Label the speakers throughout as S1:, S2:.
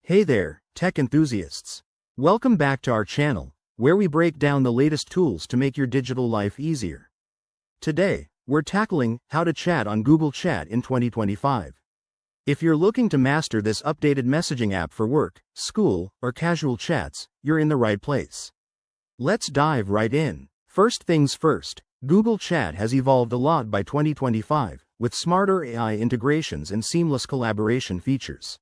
S1: Hey there, tech enthusiasts. Welcome back to our channel, where we break down the latest tools to make your digital life easier. Today, we're tackling how to chat on Google Chat in 2025. If you're looking to master this updated messaging app for work, school, or casual chats, you're in the right place. Let's dive right in. First things first, Google Chat has evolved a lot by 2025, with smarter AI integrations and seamless collaboration features.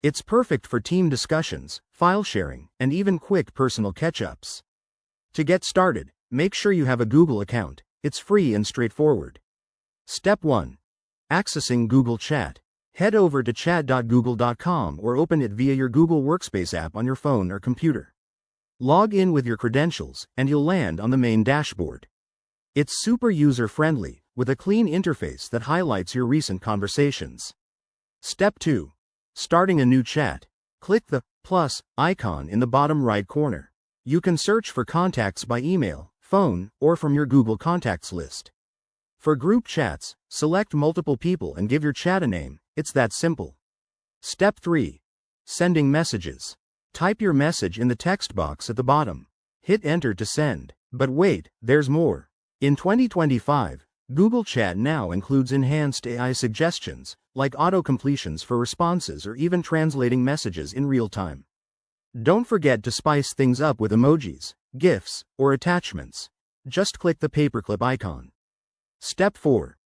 S1: It's perfect for team discussions, file sharing, and even quick personal catch-ups. To get started, make sure you have a Google account. It's free and straightforward. Step 1. Accessing Google Chat. Head over to chat.google.com or open it via your Google Workspace app on your phone or computer. Log in with your credentials, and you'll land on the main dashboard. It's super user-friendly, with a clean interface that highlights your recent conversations. Step 2. Starting a new chat. Click the plus icon in the bottom right corner. You can search for contacts by email, phone, or from your Google Contacts list. For group chats, select multiple people and give your chat a name. It's that simple. Step 3. Sending messages. Type your message in the text box at the bottom. Hit enter to send. But wait, there's more. In 2025, Google Chat now includes enhanced AI suggestions, like auto-completions for responses or even translating messages in real time. Don't forget to spice things up with emojis, GIFs, or attachments. Just click the paperclip icon. Step 4.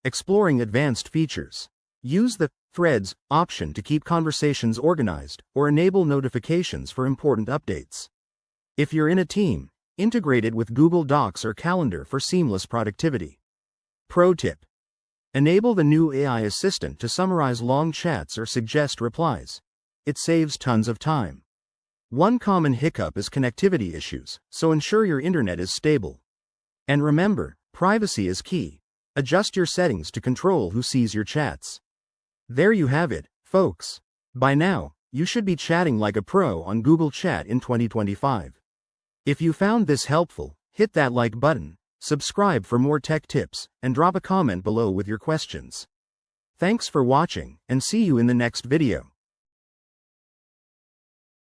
S1: Exploring advanced features. Use the Threads option to keep conversations organized or enable notifications for important updates. If you're in a team, integrate it with Google Docs or Calendar for seamless productivity. Pro tip. Enable the new AI assistant to summarize long chats or suggest replies. It saves tons of time. One common hiccup is connectivity issues, so ensure your internet is stable. And remember, privacy is key. Adjust your settings to control who sees your chats. There you have it, folks. By now, you should be chatting like a pro on Google Chat in 2025. If you found this helpful, hit that like button, subscribe for more tech tips, and drop a comment below with your questions. Thanks for watching, and see you in the next video.